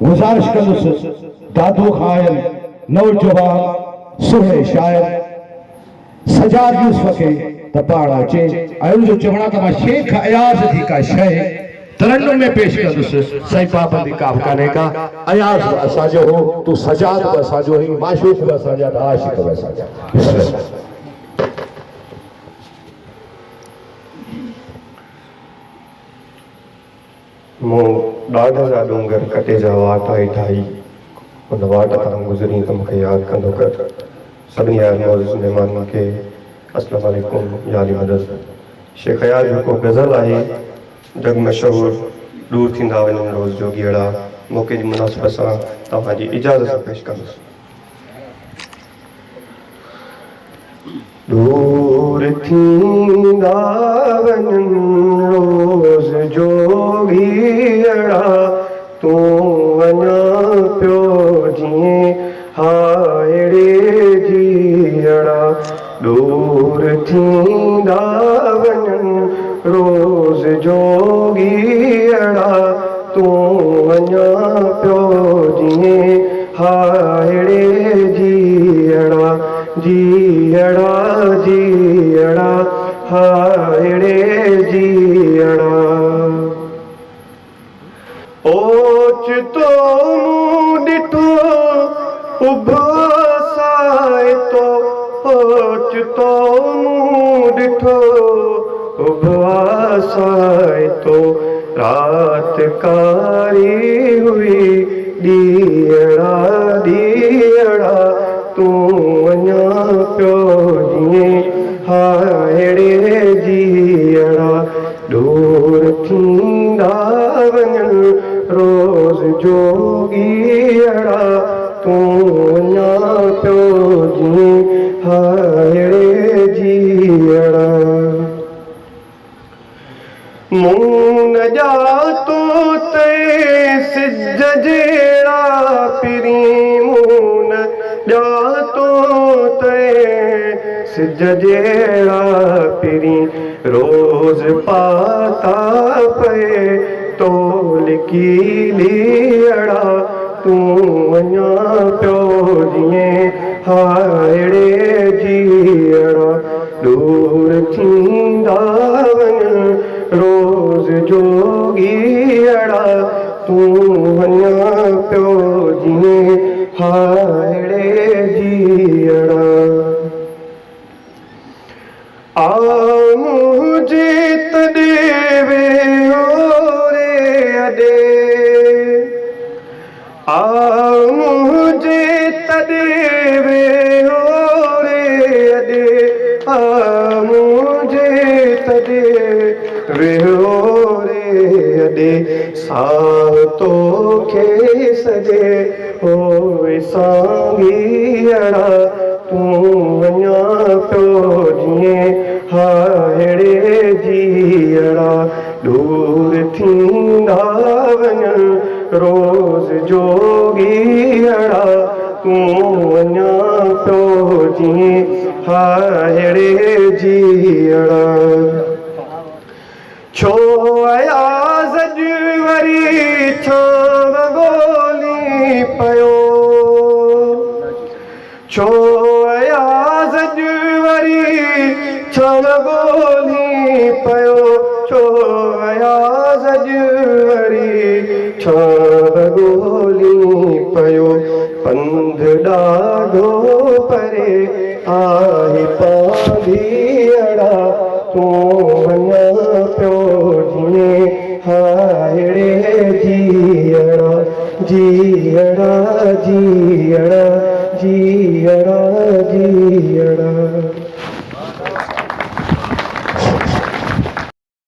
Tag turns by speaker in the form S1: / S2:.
S1: गुजारिश कंदुसि दादू खान नौजवान सुहे शायर सजाद यूसुफ के त पाण अचे ऐं उनजो चवणा त मां शेख अयाज़ जी का शइ तरन्नुम में पेश कंदुसि सही पाबंदी का काने का अयाज़ असांजो हो तू सजाद बि असांजो ही माशूक बि असांजा त आशिक़ बि असांजा।
S2: मूं ॾाढा जा डूंगर कटे जा वाट आई ठाही उन वाट तां गुज़री त मूंखे यादि कंदो कर। सभिनी आयल मौजूद महिमाननि खे अस्सलाम वालेकुम याली मदद। शेख अयाज़ जो को गज़ल आहे जग मशहूर दूर थींदा वञनि रोज़ जोगीअड़ा मौक़े जी मुनासिबत सां तव्हांजी इजाज़त सां पेश कंदुसि। दूर थींदा वञनि रोज़ जोगीअड़ा तूं वञा पियो जीअं हायड़े जीअड़ा। दूर थींदा वञनि रोज़ जोगीअड़ा तूं वञा पियो जीअं हायड़े जीअड़ा। जीअड़ा जीअड़ा हायड़े जीअड़ा। ओचितो मूं ॾिठो उभासाए तो ओचितो मूं ॾिठो उभासाए तो रात कारी हुई ॾीअड़ा ॾीअड़ा तूं वञा पियो जीअं हायड़े जीअड़ा। दूर थींदा वञनि रोज़ जोगीअड़ा तूं वञा पियो जीअं हायड़े जीअड़ा। मूं न ॼातो ते सिज जहिड़ा पिरी मूं न ॼातो ते सिज जहिड़ा पिरी रोज़ पाता पए तोल कीलीअड़ा तूं वञा पियो जीअं हायड़े जीअड़ा। दूर थींदा वञनि रोज़ जोगीअड़ा तूं वञा पियो जीअं हायड़े जीअड़ा। आ मुंहिंजे तॾे वेहो रे अॾे आ मुंहिंजे तॾे वेहो रे अॾे आ मुंहिंजे तॾे वेहो रे अॾे सां तोखे सॼे होए साॻीअड़ा तूं वञा पियो जीअं हायड़े जीअड़ा। दूर थींदा वञनि रोज़ जोगीअड़ा तूं वञा पियो जीअं हायड़े जीअड़ा। छो अयाज़ वरी छांव ॻोल्ही पियो छो अयाज़ वरी छांव ॻोल्ही पियो छो अयाज़ वरी छांव ॻोल्ही पियो। पंध ॾाढो परे आहे पांधीअड़ा तूं वञा पियो जीअं हायड़े जीअड़ा। जीअड़ा जीअड़ा जीअड़ा